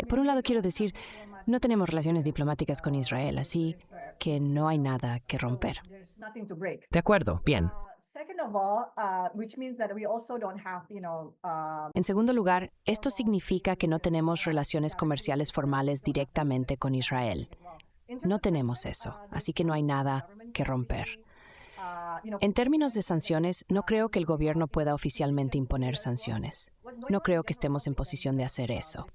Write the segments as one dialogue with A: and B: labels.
A: Por un lado, quiero decir, no tenemos relaciones diplomáticas con Israel, así que no hay nada que romper.
B: De acuerdo, bien.
A: En segundo lugar, esto significa que no tenemos relaciones comerciales formales directamente con Israel. No tenemos eso, así que no hay nada que romper. En términos de sanciones, no creo que el gobierno pueda oficialmente imponer sanciones. No creo que estemos en posición de hacer eso.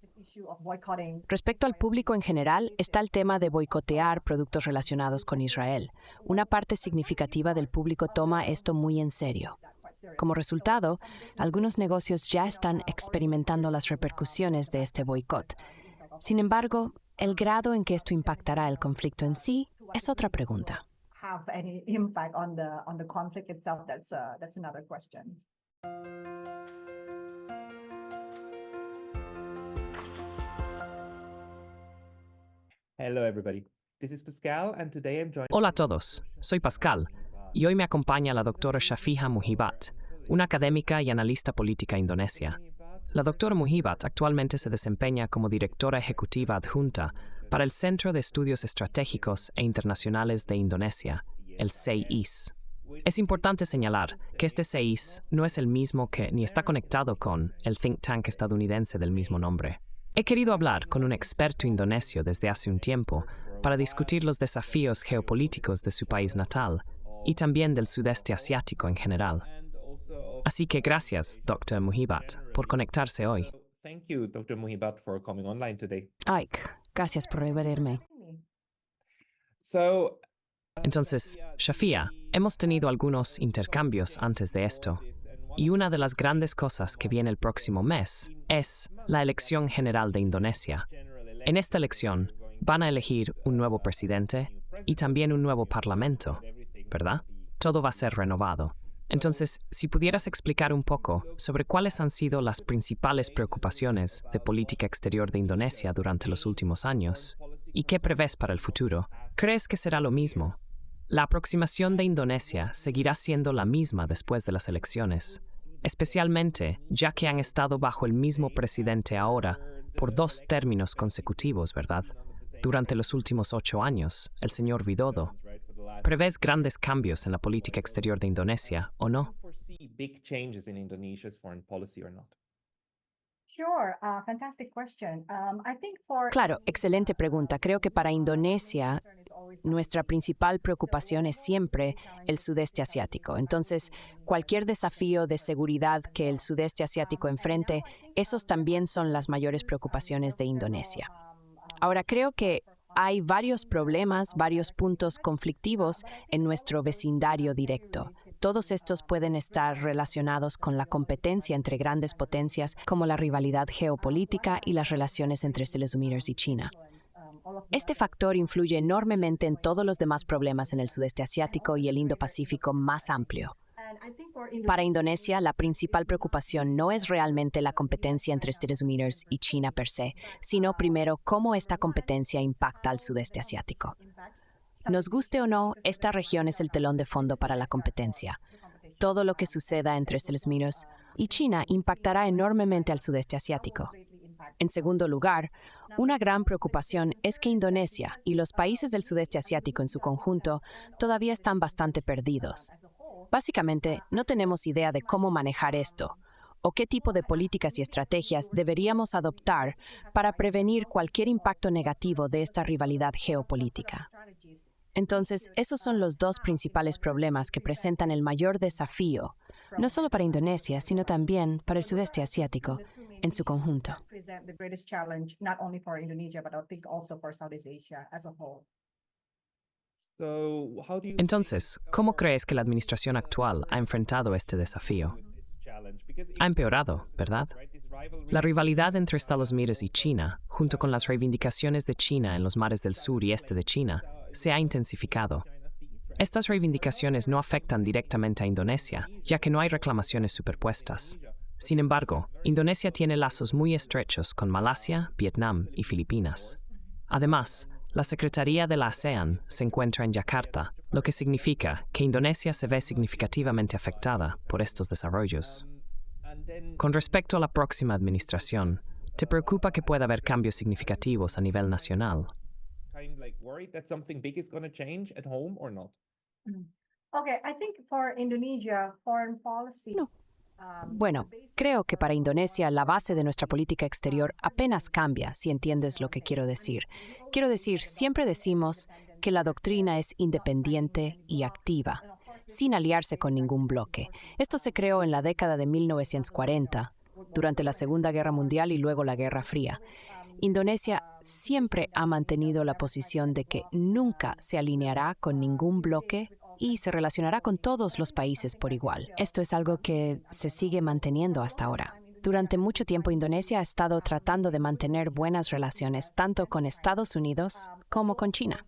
A: Respecto al público en general, está el tema de boicotear productos relacionados con Israel. Una parte significativa del público toma esto muy en serio. Como resultado, algunos negocios ya están experimentando las repercusiones de este boicot. Sin embargo, el grado en que esto impactará el conflicto en sí es otra pregunta.
C: Hello everybody. This is Pascal and today I'm joined.
B: Hola a todos, soy Pascal y hoy me acompaña la doctora Shafiha Muhibat, una académica y analista política indonesia. La doctora Muhibat actualmente se desempeña como directora ejecutiva adjunta para el Centro de Estudios Estratégicos e Internacionales de Indonesia, el CEIS. Es importante señalar que este CEIS no es el mismo que ni está conectado con el think tank estadounidense del mismo nombre. He querido hablar con un experto indonesio desde hace un tiempo para discutir los desafíos geopolíticos de su país natal y también del sudeste asiático en general. Así que gracias, Dr. Muhibat, por conectarse hoy.
C: Thank you, Dr. Muhibat, for coming online today.
A: Ike, gracias por revelarme.
C: So,
B: Entonces, Shafia, hemos tenido algunos intercambios antes de esto, y una de las grandes cosas que viene el próximo mes es la elección general de Indonesia. En esta elección van a elegir un nuevo presidente y también un nuevo parlamento, ¿verdad? Todo va a ser renovado. Entonces, si pudieras explicar un poco sobre cuáles han sido las principales preocupaciones de política exterior de Indonesia durante los últimos años y qué prevés para el futuro, ¿crees que será lo mismo? La aproximación de Indonesia seguirá siendo la misma después de las elecciones, especialmente ya que han estado bajo el mismo presidente ahora por 2 términos consecutivos, ¿verdad? Durante los últimos 8 años, el señor Widodo. ¿Prevés grandes cambios en la política exterior de Indonesia o no?
C: foresee big changes in Indonesia's foreign policy or not?
A: Claro, excelente pregunta. Creo que para Indonesia, nuestra principal preocupación es siempre el sudeste asiático. Entonces, cualquier desafío de seguridad que el sudeste asiático enfrente, esos también son las mayores preocupaciones de Indonesia. Ahora, creo que hay varios problemas, varios puntos conflictivos en nuestro vecindario directo. Todos estos pueden estar relacionados con la competencia entre grandes potencias, como la rivalidad geopolítica y las relaciones entre Estados Unidos y China. Este factor influye enormemente en todos los demás problemas en el sudeste asiático y el Indo-Pacífico más amplio. Para Indonesia, la principal preocupación no es realmente la competencia entre Estados Unidos y China per se, sino primero cómo esta competencia impacta al sudeste asiático. Nos guste o no, esta región es el telón de fondo para la competencia. Todo lo que suceda entre Estados Unidos y China impactará enormemente al sudeste asiático. En segundo lugar, una gran preocupación es que Indonesia y los países del sudeste asiático en su conjunto todavía están bastante perdidos. Básicamente, no tenemos idea de cómo manejar esto, o qué tipo de políticas y estrategias deberíamos adoptar para prevenir cualquier impacto negativo de esta rivalidad geopolítica. Entonces, esos son los 2 principales problemas que presentan el mayor desafío, no solo para Indonesia, sino también para el sudeste asiático en su conjunto.
C: So, how do you
B: Entonces, ¿cómo crees que la administración actual ha enfrentado este desafío? Ha empeorado, ¿verdad? La rivalidad entre Estados Unidos y China, junto con las reivindicaciones de China en los mares del sur y este de China, se ha intensificado. Estas reivindicaciones no afectan directamente a Indonesia, ya que no hay reclamaciones superpuestas. Sin embargo, Indonesia tiene lazos muy estrechos con Malasia, Vietnam y Filipinas. Además, la Secretaría de la ASEAN se encuentra en Yakarta, lo que significa que Indonesia se ve significativamente afectada por estos desarrollos. Con respecto a la próxima administración, ¿Te preocupa que pueda haber cambios significativos a nivel nacional?
C: Kind of like worried that something big is going to change at home or not?
D: Okay, I think for Indonesia, foreign policy.
A: No. Bueno, creo que para Indonesia la base de nuestra política exterior apenas cambia, si entiendes lo que quiero decir. Quiero decir, siempre decimos que la doctrina es independiente y activa, sin aliarse con ningún bloque. Esto se creó en la década de 1940, durante la Segunda Guerra Mundial y luego la Guerra Fría. Indonesia siempre ha mantenido la posición de que nunca se alineará con ningún bloque y se relacionará con todos los países por igual. Esto es algo que se sigue manteniendo hasta ahora. Durante mucho tiempo Indonesia ha estado tratando de mantener buenas relaciones tanto con Estados Unidos como con China.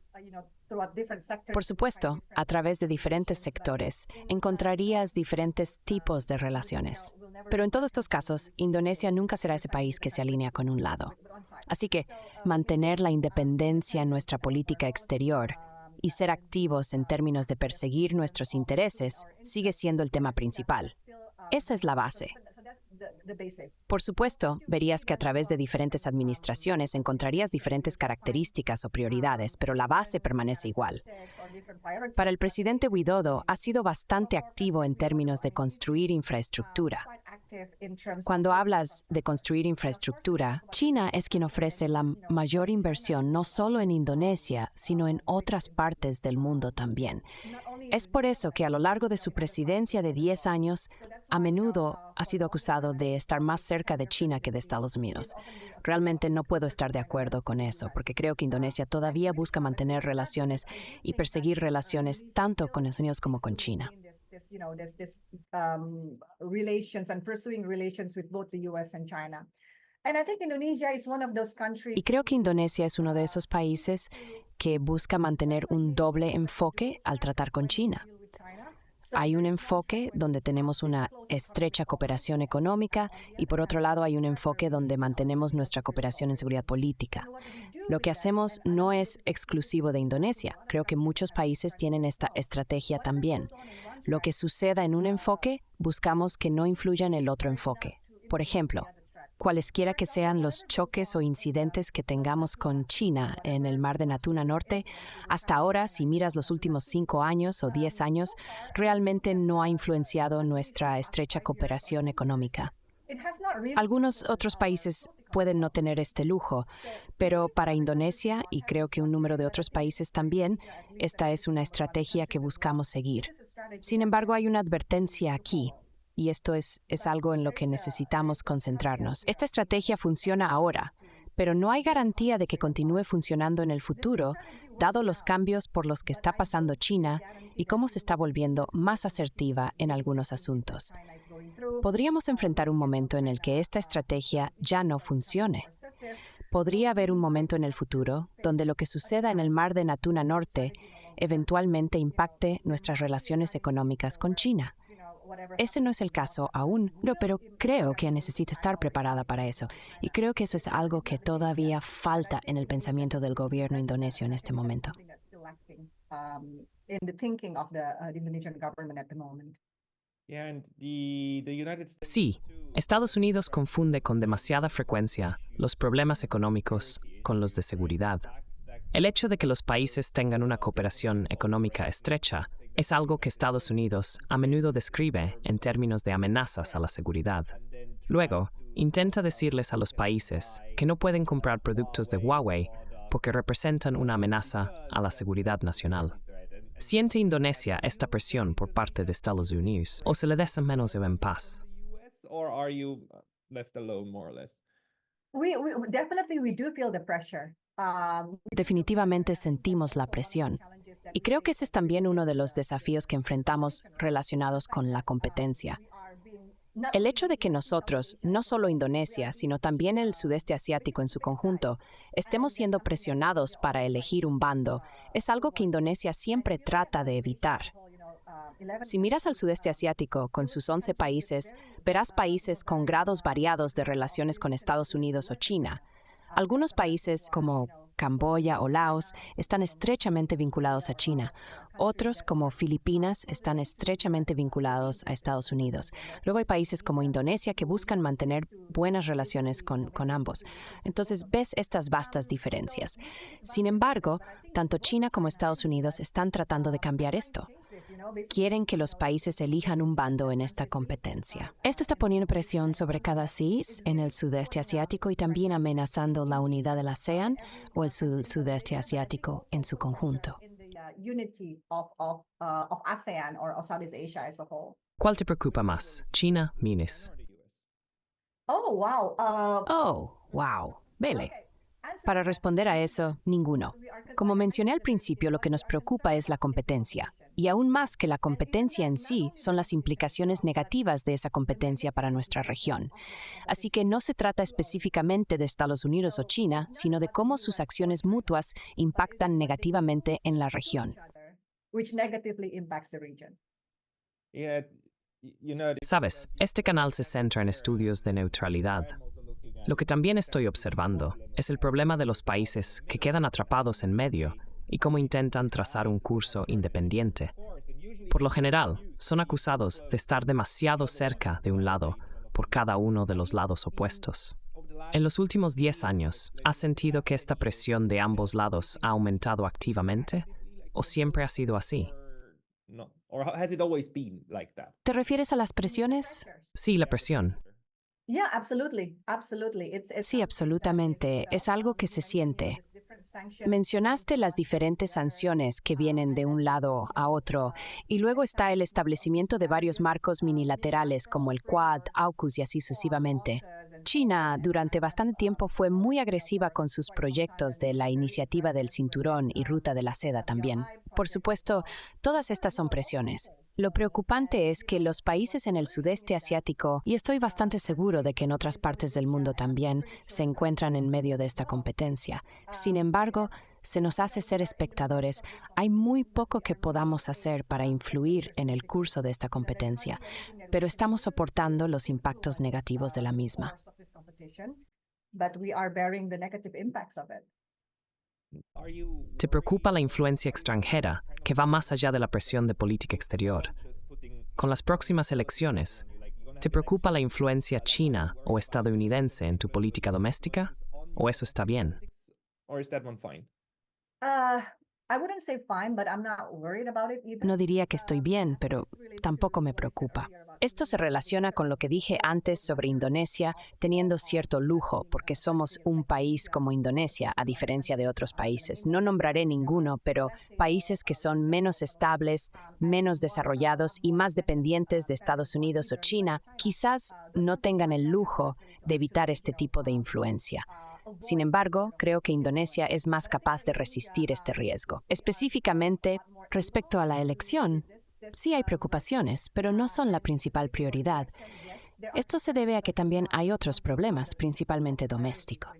A: Por supuesto, a través de diferentes sectores, encontrarías diferentes tipos de relaciones. Pero en todos estos casos, Indonesia nunca será ese país que se alinea con un lado. Así que mantener la independencia en nuestra política exterior y ser activos en términos de perseguir nuestros intereses sigue siendo el tema principal. Esa es la base. Por supuesto, verías que a través de diferentes administraciones encontrarías diferentes características o prioridades, pero la base permanece igual. Para el presidente Widodo ha sido bastante activo en términos de construir infraestructura. Cuando hablas de construir infraestructura, China es quien ofrece la mayor inversión no solo en Indonesia, sino en otras partes del mundo también. Es por eso que a lo largo de su presidencia de 10 años, a menudo ha sido acusado de estar más cerca de China que de Estados Unidos. Realmente no puedo estar de acuerdo con eso, porque creo que Indonesia todavía busca mantener relaciones y perseguir relaciones tanto con Estados Unidos como con China.
D: Relations and pursuing relations with both the US and China. And I think Indonesia is one of those countries.
A: Y creo que Indonesia es uno de esos países que busca mantener un doble enfoque al tratar con China. Hay un enfoque donde tenemos una estrecha cooperación económica y por otro lado hay un enfoque donde mantenemos nuestra cooperación en seguridad política. Lo que hacemos no es exclusivo de Indonesia. Creo que muchos países tienen esta estrategia también. Lo que suceda en un enfoque, buscamos que no influya en el otro enfoque. Por ejemplo, cualesquiera que sean los choques o incidentes que tengamos con China en el mar de Natuna Norte, hasta ahora, si miras los últimos 5 años o 10 años, realmente no ha influenciado nuestra estrecha cooperación económica. Algunos otros países pueden no tener este lujo, pero para Indonesia, y creo que un número de otros países también, esta es una estrategia que buscamos seguir. Sin embargo, hay una advertencia aquí. Y esto es algo en lo que necesitamos concentrarnos. Esta estrategia funciona ahora, pero no hay garantía de que continúe funcionando en el futuro, dado los cambios por los que está pasando China y cómo se está volviendo más asertiva en algunos asuntos. Podríamos enfrentar un momento en el que esta estrategia ya no funcione. Podría haber un momento en el futuro donde lo que suceda en el mar de Natuna Norte eventualmente impacte nuestras relaciones económicas con China. Ese no es el caso aún, pero creo que necesita estar preparada para eso. Y creo que eso es algo que todavía falta en el pensamiento del gobierno indonesio en este momento.
B: Sí, Estados Unidos confunde con demasiada frecuencia los problemas económicos con los de seguridad. El hecho de que los países tengan una cooperación económica estrecha es algo que Estados Unidos a menudo describe en términos de amenazas a la seguridad. Luego, intenta decirles a los países que no pueden comprar productos de Huawei porque representan una amenaza a la seguridad nacional. ¿Siente Indonesia esta presión por parte de Estados Unidos o se le deja menos en paz?
D: We do feel the pressure.
A: Definitivamente sentimos la presión. Y creo que ese es también uno de los desafíos que enfrentamos relacionados con la competencia. El hecho de que nosotros, no solo Indonesia, sino también el sudeste asiático en su conjunto, estemos siendo presionados para elegir un bando, es algo que Indonesia siempre trata de evitar. Si miras al sudeste asiático, con sus 11 países, verás países con grados variados de relaciones con Estados Unidos o China. Algunos países, como Camboya o Laos, están estrechamente vinculados a China. Otros, como Filipinas, están estrechamente vinculados a Estados Unidos. Luego hay países como Indonesia que buscan mantener buenas relaciones con ambos. Entonces, ves estas vastas diferencias. Sin embargo, tanto China como Estados Unidos están tratando de cambiar esto. Quieren que los países elijan un bando en esta competencia. Esto está poniendo presión sobre cada CIS en el sudeste asiático y también amenazando la unidad del ASEAN o el sudeste asiático en su conjunto.
B: ¿Cuál te preocupa más? China, Minis.
D: Oh, wow.
A: Oh, wow. Vele. Para responder a eso, ninguno. Como mencioné al principio, lo que nos preocupa es la competencia. Y aún más que la competencia en sí, son las implicaciones negativas de esa competencia para nuestra región. Así que no se trata específicamente de Estados Unidos o China, sino de cómo sus acciones mutuas impactan negativamente en la región.
B: Sabes, este canal se centra en estudios de neutralidad. Lo que también estoy observando es el problema de los países que quedan atrapados en medio y cómo intentan trazar un curso independiente. Por lo general, son acusados de estar demasiado cerca de un lado por cada uno de los lados opuestos. En los últimos 10 años, ¿has sentido que esta presión de ambos lados ha aumentado activamente? ¿O siempre ha sido así?
A: ¿Te refieres a las presiones?
B: Sí, la presión.
A: Sí, absolutamente. Es algo que se siente. Mencionaste las diferentes sanciones que vienen de un lado a otro, y luego está el establecimiento de varios marcos minilaterales como el Quad, AUKUS y así sucesivamente. China durante bastante tiempo fue muy agresiva con sus proyectos de la Iniciativa del Cinturón y Ruta de la Seda también. Por supuesto, todas estas son presiones. Lo preocupante es que los países en el sudeste asiático, y estoy bastante seguro de que en otras partes del mundo también, se encuentran en medio de esta competencia. Sin embargo, se nos hace ser espectadores. Hay muy poco que podamos hacer para influir en el curso de esta competencia, pero estamos soportando los impactos negativos de la misma.
B: ¿Te preocupa la influencia extranjera que va más allá de la presión de política exterior? Con las próximas elecciones, ¿te preocupa la influencia china o estadounidense en tu política doméstica? ¿O eso está bien?
A: No diría que estoy bien, pero tampoco me preocupa. Esto se relaciona con lo que dije antes sobre Indonesia teniendo cierto lujo, porque somos un país como Indonesia, a diferencia de otros países. No nombraré ninguno, pero países que son menos estables, menos desarrollados y más dependientes de Estados Unidos o China, quizás no tengan el lujo de evitar este tipo de influencia. Sin embargo, creo que Indonesia es más capaz de resistir este riesgo. Específicamente, respecto a la elección, sí hay preocupaciones, pero no son la principal prioridad. Esto se debe a que también hay otros problemas, principalmente domésticos.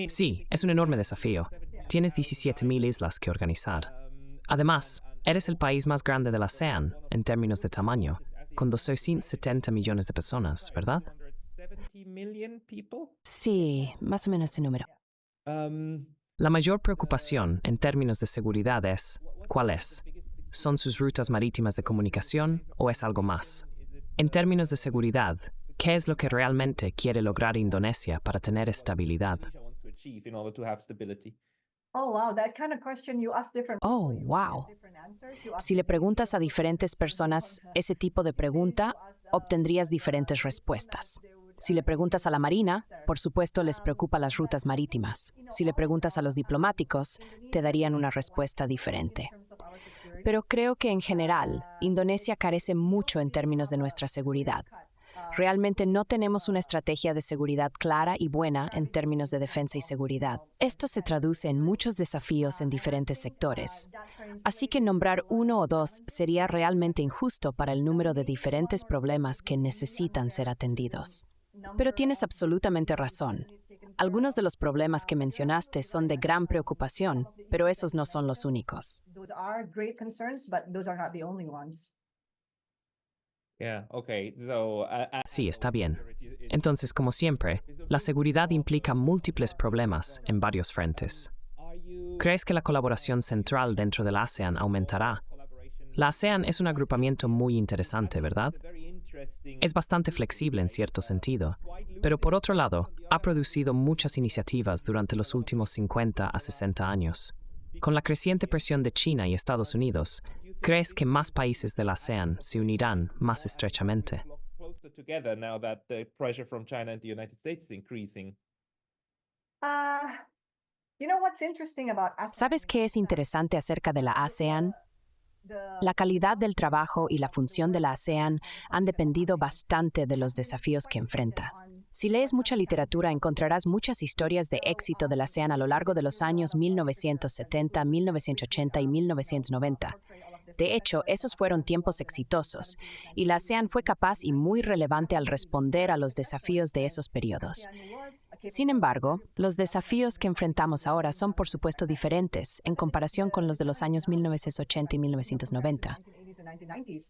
B: Sí, es un enorme desafío. Tienes 17.000 islas que organizar. Además, eres el país más grande de la ASEAN en términos de tamaño, con 270 millones de personas, ¿verdad?
A: Sí, más o menos ese número.
B: La mayor preocupación en términos de seguridad es, ¿cuál es? ¿Son sus rutas marítimas de comunicación o es algo más? En términos de seguridad, ¿qué es lo que realmente quiere lograr Indonesia para tener estabilidad?
A: Oh, wow. Si le preguntas a diferentes personas ese tipo de pregunta, obtendrías diferentes respuestas. Si le preguntas a la Marina, por supuesto les preocupa las rutas marítimas. Si le preguntas a los diplomáticos, te darían una respuesta diferente. Pero creo que en general, Indonesia carece mucho en términos de nuestra seguridad. Realmente no tenemos una estrategia de seguridad clara y buena en términos de defensa y seguridad. Esto se traduce en muchos desafíos en diferentes sectores. Así que nombrar uno o dos sería realmente injusto para el número de diferentes problemas que necesitan ser atendidos. Pero tienes absolutamente razón. Algunos de los problemas que mencionaste son de gran preocupación, pero esos no son los únicos.
B: Sí, está bien. Entonces, como siempre, la seguridad implica múltiples problemas en varios frentes. ¿Crees que la colaboración central dentro de la ASEAN aumentará? La ASEAN es un agrupamiento muy interesante, ¿verdad? Es bastante flexible en cierto sentido, pero por otro lado, ha producido muchas iniciativas durante los últimos 50 a 60 años. Con la creciente presión de China y Estados Unidos, ¿crees que más países de la ASEAN se unirán más estrechamente?
C: Together now that the pressure from China and the United States is increasing.
D: You know what's interesting about ASEAN?
A: ¿Sabes qué es interesante acerca de la ASEAN? La calidad del trabajo y la función de la ASEAN han dependido bastante de los desafíos que enfrenta. Si lees mucha literatura, encontrarás muchas historias de éxito de la ASEAN a lo largo de los años 1970, 1980 y 1990. De hecho, esos fueron tiempos exitosos, y la ASEAN fue capaz y muy relevante al responder a los desafíos de esos periodos. Sin embargo, los desafíos que enfrentamos ahora son, por supuesto, diferentes en comparación con los de los años 1980 y 1990.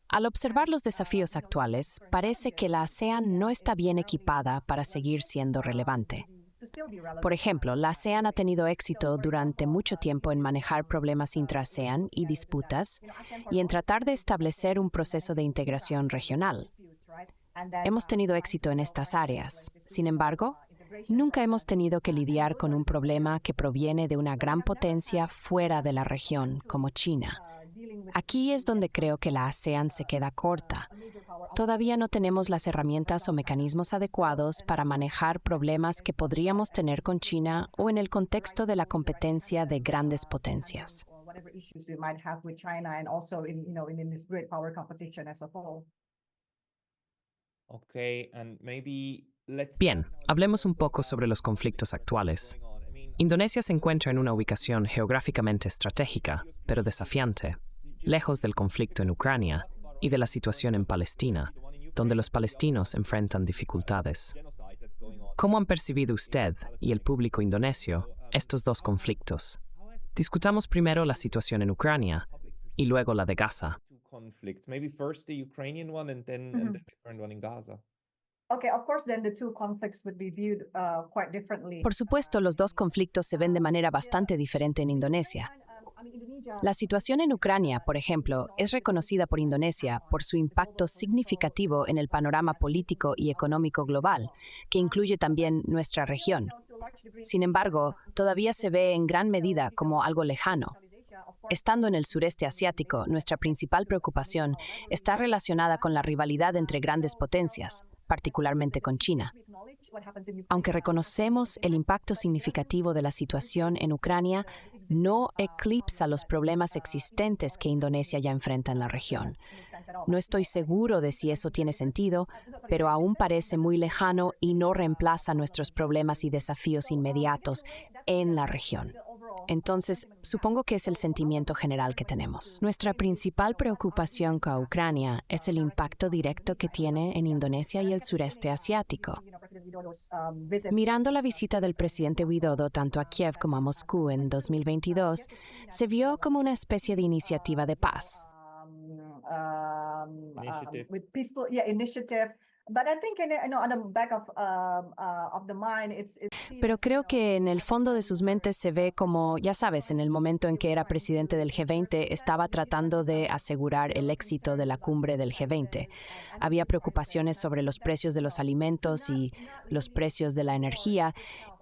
A: Al observar los desafíos actuales, parece que la ASEAN no está bien equipada para seguir siendo relevante. Por ejemplo, la ASEAN ha tenido éxito durante mucho tiempo en manejar problemas intra-ASEAN y disputas y en tratar de establecer un proceso de integración regional. Hemos tenido éxito en estas áreas. Sin embargo, nunca hemos tenido que lidiar con un problema que proviene de una gran potencia fuera de la región, como China. Aquí es donde creo que la ASEAN se queda corta. Todavía no tenemos las herramientas o mecanismos adecuados para manejar problemas que podríamos tener con China o en el contexto de la competencia de grandes potencias.
C: Okay, and maybe let's
B: Bien, hablemos un poco sobre los conflictos actuales. Indonesia se encuentra en una ubicación geográficamente estratégica, pero desafiante, lejos del conflicto en Ucrania y de la situación en Palestina, donde los palestinos enfrentan dificultades. ¿Cómo han percibido usted y el público indonesio estos dos conflictos? Discutamos primero la situación en Ucrania y luego la de Gaza.
C: two conflicts. Maybe first the Ukrainian one and then the current one in Gaza.
D: Okay, of course, then the two conflicts would be viewed quite differently.
A: Por supuesto, los dos conflictos se ven de manera bastante diferente en Indonesia. La situación en Ucrania, por ejemplo, es reconocida por Indonesia por su impacto significativo en el panorama político y económico global, que incluye también nuestra región. Sin embargo, todavía se ve en gran medida como algo lejano. Estando en el sureste asiático, nuestra principal preocupación está relacionada con la rivalidad entre grandes potencias, particularmente con China. Aunque reconocemos el impacto significativo de la situación en Ucrania, no eclipsa los problemas existentes que Indonesia ya enfrenta en la región. No estoy seguro de si eso tiene sentido, pero aún parece muy lejano y no reemplaza nuestros problemas y desafíos inmediatos en la región. Entonces, supongo que es el sentimiento general que tenemos. Nuestra principal preocupación con Ucrania es el impacto directo que tiene en Indonesia y el sureste asiático. Mirando la visita del presidente Widodo tanto a Kiev como a Moscú en 2022, se vio como una especie de iniciativa de paz.
C: Initiative.
D: With peaceful, initiative. But I think on the back of the mind, it's seen
A: Pero
D: as,
A: creo que en el fondo de sus mentes se ve como, ya sabes, en el momento en que era presidente del G20, estaba tratando de asegurar el éxito de la cumbre del G20. Había preocupaciones sobre los precios de los alimentos y los precios de la energía.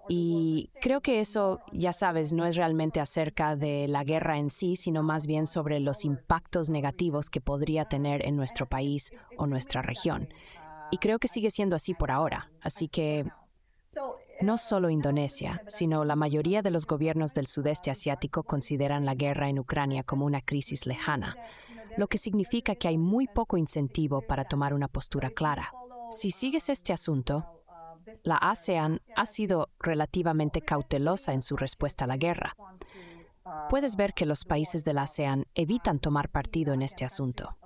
A: Y creo que eso, ya sabes, no es realmente acerca de la guerra en sí, sino más bien sobre los impactos negativos que podría tener en nuestro país o nuestra región. Y creo que sigue siendo así por ahora. Así que no solo Indonesia, sino la mayoría de los gobiernos del sudeste asiático consideran la guerra en Ucrania como una crisis lejana, lo que significa que hay muy poco incentivo para tomar una postura clara. Si sigues este asunto, la ASEAN ha sido relativamente cautelosa en su respuesta a la guerra. Puedes ver que los países de la ASEAN evitan tomar partido en este asunto.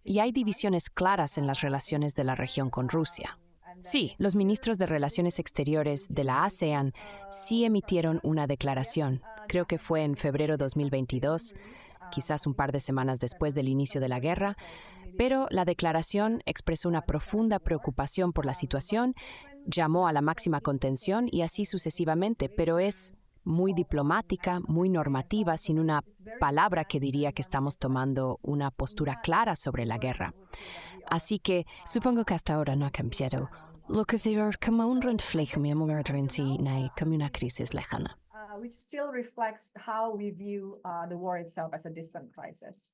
A: Y hay divisiones claras en las relaciones de la región con Rusia. Sí, los ministros de Relaciones Exteriores de la ASEAN sí emitieron una declaración. Creo que fue en febrero de 2022, quizás un par de semanas después del inicio de la guerra, pero la declaración expresó una profunda preocupación por la situación llamó a la máxima contención y así sucesivamente, pero es muy diplomática, muy normativa, sin una palabra que diría que estamos tomando una postura clara sobre la guerra. Así que supongo que hasta ahora no ha cambiado. Lo que se ve como un reflejo de emergencia, no como una crisis lejana.
D: Which still reflects how we view the war itself as a distant crisis.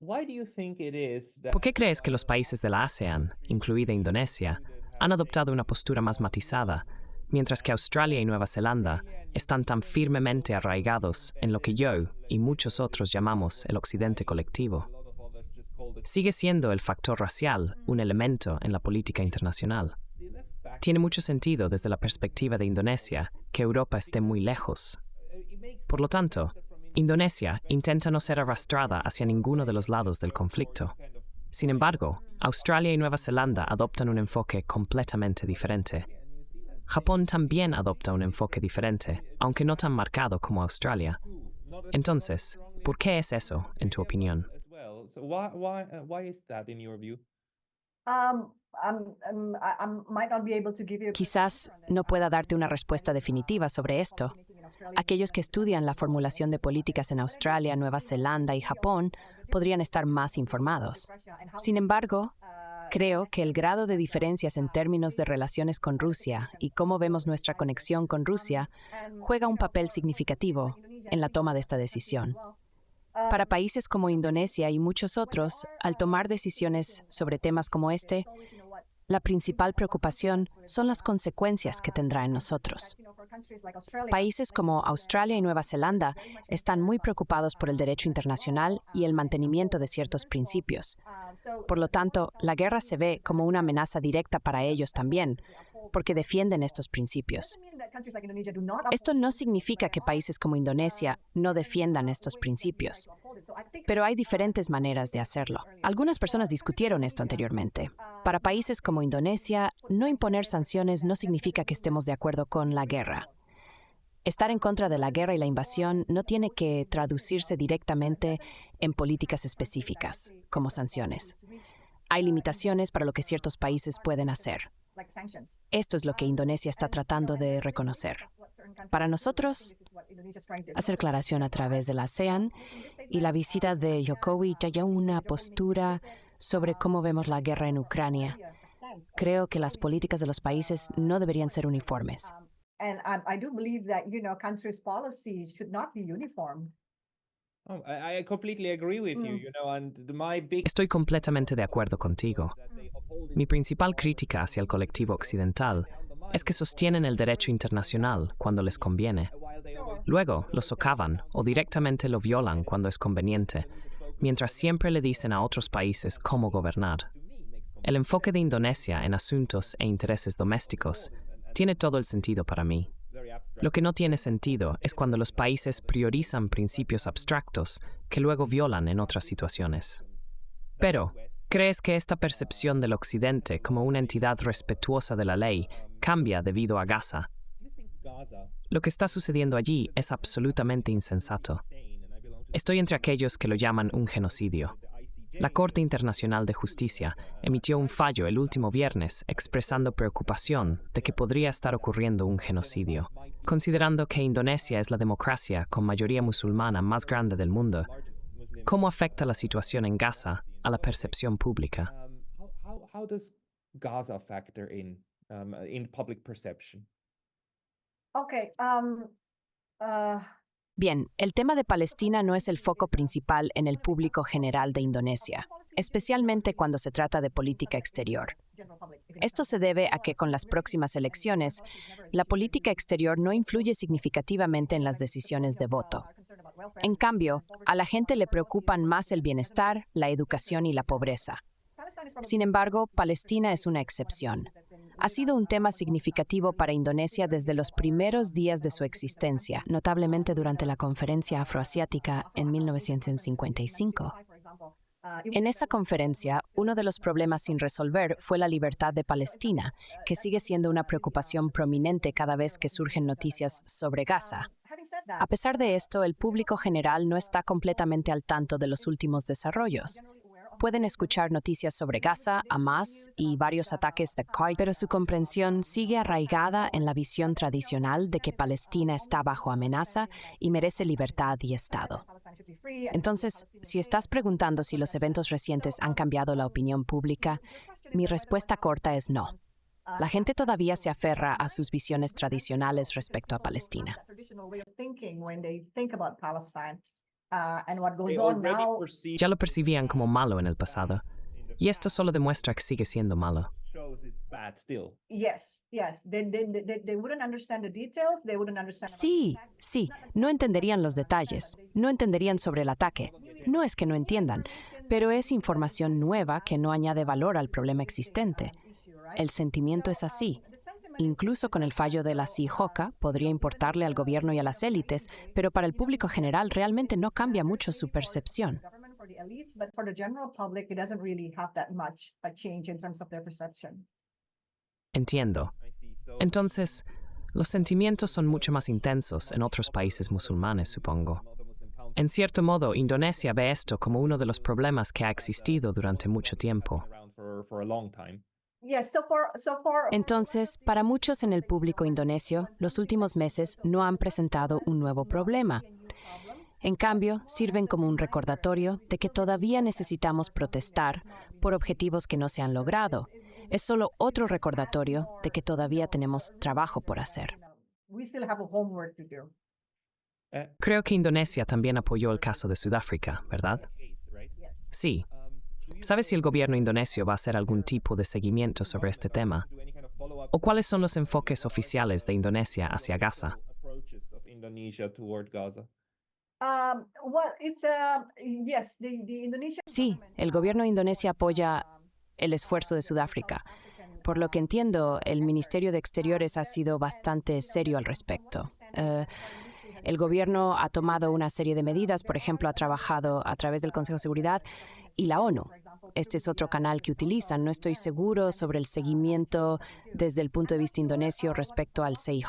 C: Why do you think it is that
B: ¿Por qué crees que los países de la ASEAN, incluida Indonesia, han adoptado una postura más matizada, mientras que Australia y Nueva Zelanda están tan firmemente arraigados en lo que yo y muchos otros llamamos el occidente colectivo?
C: a lot of others just called it
B: Sigue siendo el factor racial un elemento en la política internacional.
C: still a fact?
B: Tiene mucho sentido desde la perspectiva de Indonesia que Europa esté muy lejos.
C: It makes
B: Por lo tanto, Indonesia intenta no ser arrastrada hacia ninguno de los lados del conflicto. Sin embargo, Australia y Nueva Zelanda adoptan un enfoque completamente diferente. Japón también adopta un enfoque diferente, aunque no tan marcado como Australia. Entonces, ¿por qué es eso, en tu opinión?
C: as well. So why is that in your view?
D: I might not be able to give you a
A: Quizás no pueda darte una respuesta definitiva sobre esto. Aquellos que estudian la formulación de políticas en Australia, Nueva Zelanda y Japón podrían estar más informados. Sin embargo, creo que el grado de diferencias en términos de relaciones con Rusia y cómo vemos nuestra conexión con Rusia juega un papel significativo en la toma de esta decisión. Para países como Indonesia y muchos otros, al tomar decisiones sobre temas como este, la principal preocupación son las consecuencias que tendrá en nosotros. Países como Australia y Nueva Zelanda están muy preocupados por el derecho internacional y el mantenimiento de ciertos principios. Por lo tanto, la guerra se ve como una amenaza directa para ellos también, porque defienden estos principios. Esto no significa que países como Indonesia no defiendan estos principios, pero hay diferentes maneras de hacerlo. Algunas personas discutieron esto anteriormente. Para países como Indonesia, no imponer sanciones no significa que estemos de acuerdo con la guerra. Estar en contra de la guerra y la invasión no tiene que traducirse directamente en políticas específicas, como sanciones. Hay limitaciones para lo que ciertos países pueden hacer. Esto es lo que Indonesia está tratando de reconocer. Para nosotros, hacer aclaración a través de la ASEAN y la visita de Jokowi ya una postura sobre cómo vemos la guerra en Ucrania. Creo que las políticas de los países no deberían ser uniformes.
D: And I do believe that, countries' policies should not be uniform.
C: Oh, I completely agree with you, and my big
B: Estoy completamente de acuerdo contigo. Mi principal crítica hacia el colectivo occidental es que sostienen el derecho internacional cuando les conviene. Luego lo socavan o directamente lo violan cuando es conveniente, mientras siempre le dicen a otros países cómo gobernar. El enfoque de Indonesia en asuntos e intereses domésticos tiene todo el sentido para mí. Lo que no tiene sentido es cuando los países priorizan principios abstractos que luego violan en otras situaciones. Pero, ¿crees que esta percepción del Occidente como una entidad respetuosa de la ley cambia debido a Gaza? Lo que está sucediendo allí es absolutamente insensato. Estoy entre aquellos que lo llaman un genocidio. La Corte Internacional de Justicia emitió un fallo el último viernes expresando preocupación de que podría estar ocurriendo un genocidio. Considerando que Indonesia es la democracia con mayoría musulmana más grande del mundo, ¿cómo afecta la situación en Gaza a la percepción pública?
C: how does Gaza factor in public perception?
D: Okay.
A: Bien, el tema de Palestina no es el foco principal en el público general de Indonesia, especialmente cuando se trata de política exterior. Esto se debe a que con las próximas elecciones, la política exterior no influye significativamente en las decisiones de voto. En cambio, a la gente le preocupan más el bienestar, la educación y la pobreza. Sin embargo, Palestina es una excepción. Ha sido un tema significativo para Indonesia desde los primeros días de su existencia, notablemente durante la Conferencia Afroasiática en 1955. En esa conferencia, uno de los problemas sin resolver fue la libertad de Palestina, que sigue siendo una preocupación prominente cada vez que surgen noticias sobre Gaza. A pesar de esto, el público general no está completamente al tanto de los últimos desarrollos. Pueden escuchar noticias sobre Gaza, Hamas y varios ataques de Qaeda, pero su comprensión sigue arraigada en la visión tradicional de que Palestina está bajo amenaza y merece libertad y Estado. Entonces, si estás preguntando si los eventos recientes han cambiado la opinión pública, mi respuesta corta es no. La gente todavía se aferra a sus visiones tradicionales respecto a Palestina.
B: Ya lo percibían como malo en el pasado, y esto solo demuestra que sigue siendo malo.
A: Sí, no entenderían los detalles, no entenderían sobre el ataque. No es que no entiendan, pero es información nueva que no añade valor al problema existente. El sentimiento es así. Incluso con el fallo de la CIJOCA podría importarle al gobierno y a las élites, pero para el público general realmente no cambia mucho su percepción.
B: Entiendo. Entonces, los sentimientos son mucho más intensos en otros países musulmanes, supongo. En cierto modo, Indonesia ve esto como uno de los problemas que ha existido durante mucho tiempo.
A: Entonces, para muchos en el público indonesio, los últimos meses no han presentado un nuevo problema. En cambio, sirven como un recordatorio de que todavía necesitamos protestar por objetivos que no se han logrado. Es solo otro recordatorio de que todavía tenemos trabajo por hacer.
B: Creo que Indonesia también apoyó el caso de Sudáfrica, ¿verdad? Sí. ¿Sabes si el gobierno indonesio va a hacer algún tipo de seguimiento sobre este tema? ¿O cuáles son los enfoques oficiales de Indonesia hacia Gaza?
A: Sí, el gobierno de Indonesia apoya el esfuerzo de Sudáfrica. Por lo que entiendo, el Ministerio de Exteriores ha sido bastante serio al respecto. El gobierno ha tomado una serie de medidas, por ejemplo, ha trabajado a través del Consejo de Seguridad y la ONU. Este es otro canal que utilizan. No estoy seguro sobre el seguimiento desde el punto de vista indonesio respecto al CIJ.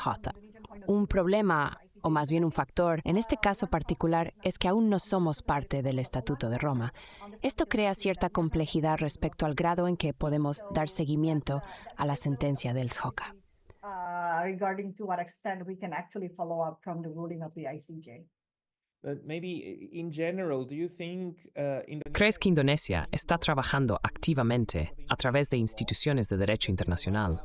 A: Un problema, o más bien un factor, en este caso particular, es que aún no somos parte del Estatuto de Roma. Esto crea cierta complejidad respecto al grado en que podemos dar seguimiento a la sentencia del CIJ.
D: Regarding to what extent we can actually follow up from the ruling of the ICJ.
B: ¿Crees que Indonesia está trabajando activamente a través de instituciones de derecho internacional?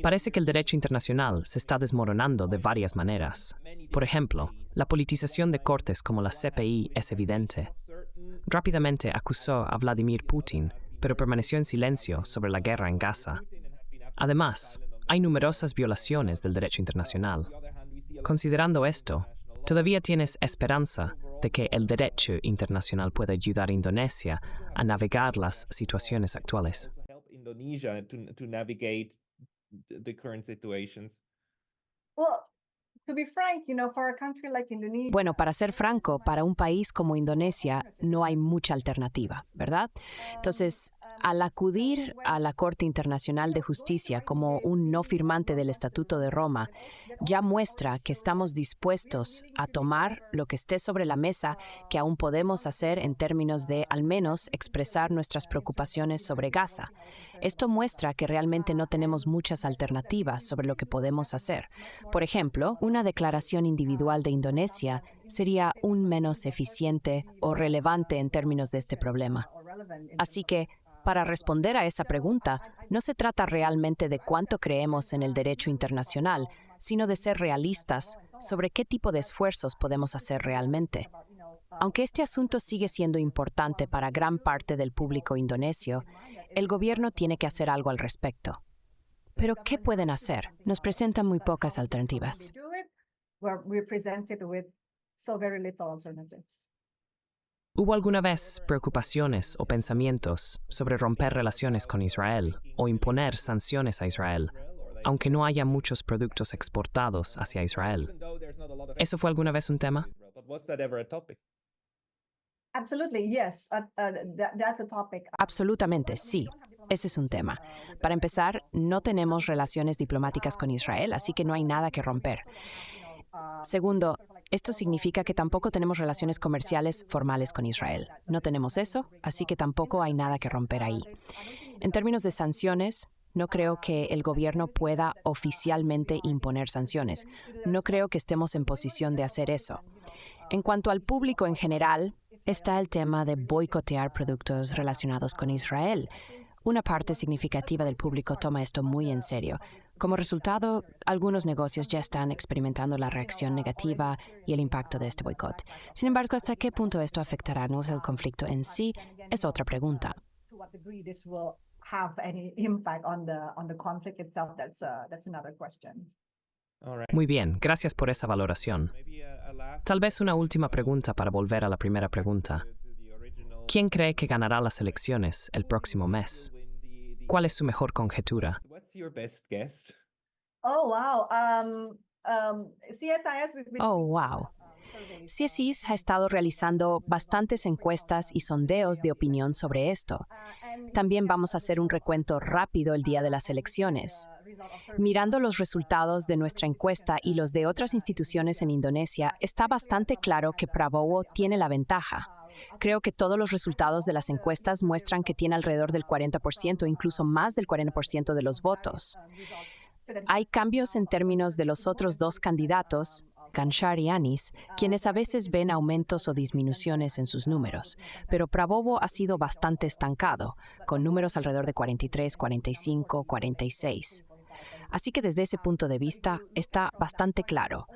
B: Parece que el derecho internacional se está desmoronando de varias maneras. Por ejemplo, la politización de cortes como la CPI es evidente. Rápidamente acusó a Vladimir Putin, pero permaneció en silencio sobre la guerra en Gaza. Además, hay numerosas violaciones del derecho internacional. Considerando esto, ¿todavía tienes esperanza de que el derecho internacional pueda ayudar a Indonesia a navegar las situaciones actuales?
A: Bueno, para ser franco, para un país como Indonesia no hay mucha alternativa, ¿verdad? Entonces, al acudir a la Corte Internacional de Justicia como un no firmante del Estatuto de Roma, ya muestra que estamos dispuestos a tomar lo que esté sobre la mesa que aún podemos hacer en términos de, al menos, expresar nuestras preocupaciones sobre Gaza. Esto muestra que realmente no tenemos muchas alternativas sobre lo que podemos hacer. Por ejemplo, una declaración individual de Indonesia sería aún menos eficiente o relevante en términos de este problema. Así que, para responder a esa pregunta, no se trata realmente de cuánto creemos en el derecho internacional, sino de ser realistas sobre qué tipo de esfuerzos podemos hacer realmente. Aunque este asunto sigue siendo importante para gran parte del público indonesio, el gobierno tiene que hacer algo al respecto. ¿Pero qué pueden hacer? Nos presentan muy pocas alternativas.
B: ¿Hubo alguna vez preocupaciones o pensamientos sobre romper relaciones con Israel o imponer sanciones a Israel, aunque no haya muchos productos exportados hacia Israel? ¿Eso fue alguna vez un tema?
A: Absolutamente, sí. Ese es un tema. Para empezar, no tenemos relaciones diplomáticas con Israel, así que no hay nada que romper. Segundo, Esto significa que tampoco tenemos relaciones comerciales formales con Israel. No tenemos eso, así que tampoco hay nada que romper ahí. En términos de sanciones, no creo que el gobierno pueda oficialmente imponer sanciones. No creo que estemos en posición de hacer eso. En cuanto al público en general, está el tema de boicotear productos relacionados con Israel. Una parte significativa del público toma esto muy en serio. Como resultado, algunos negocios ya están experimentando la reacción negativa y el impacto de este boicot. Sin embargo, ¿hasta qué punto esto afectará el conflicto en sí? Es otra pregunta.
D: To what degree this will have any impact on the conflict itself, that's another question.
C: All right.
B: Muy bien, gracias por esa valoración.
C: Maybe a last
B: Tal vez una última pregunta para volver a la primera pregunta.
C: to the original.
B: ¿Quién cree que ganará las elecciones el próximo mes? ¿Cuál es su mejor conjetura?
C: What's your best guess?
D: Oh, wow. CSIS, we've been
A: Oh,
D: doing,
A: wow.
D: surveys.
A: CSIS ha estado realizando bastantes encuestas y sondeos de opinión sobre esto. También vamos a hacer un recuento rápido el día de las elecciones. Mirando los resultados de nuestra encuesta y los de otras instituciones en Indonesia, está bastante claro que Prabowo tiene la ventaja. Creo que todos los resultados de las encuestas muestran que tiene alrededor del 40%, incluso más del 40% de los votos. Hay cambios en términos de los otros dos candidatos, Ganshar y Anis, quienes a veces ven aumentos o disminuciones en sus números, pero Prabowo ha sido bastante estancado, con números alrededor de 43, 45, 46. Así que desde ese punto de vista está bastante claro.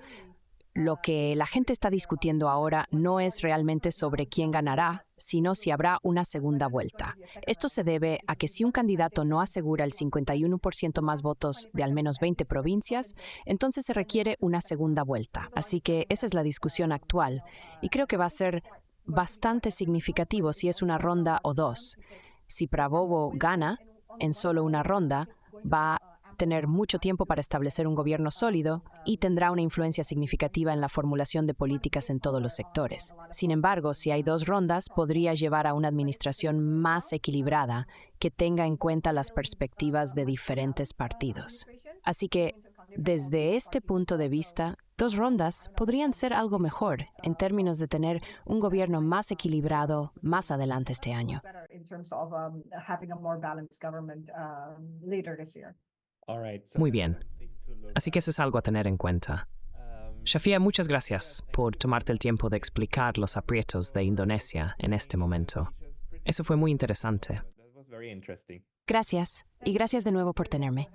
A: Lo que la gente está discutiendo ahora no es realmente sobre quién ganará, sino si habrá una segunda vuelta. Esto se debe a que si un candidato no asegura el 51% más votos de al menos 20 provincias, entonces se requiere una segunda vuelta. Así que esa es la discusión actual, y creo que va a ser bastante significativo si es una ronda o dos. Si Prabowo gana en solo una ronda, va a tener mucho tiempo para establecer un gobierno sólido y tendrá una influencia significativa en la formulación de políticas en todos los sectores. Sin embargo, si hay dos rondas, podría llevar a una administración más equilibrada que tenga en cuenta las perspectivas de diferentes partidos. Así que, desde este punto de vista, dos rondas podrían ser algo mejor en términos de tener un gobierno más equilibrado más adelante este año.
D: Better in terms of having a more balanced government later this year.
C: All right. So
B: Muy
C: that's
B: bien.
C: something to look
B: Así que eso es algo a tener en cuenta. Shafia, muchas gracias por tomarte el tiempo de explicar los aprietos de Indonesia en este momento. Eso fue muy interesante.
C: That was very interesting.
A: Gracias, y gracias de nuevo por tenerme.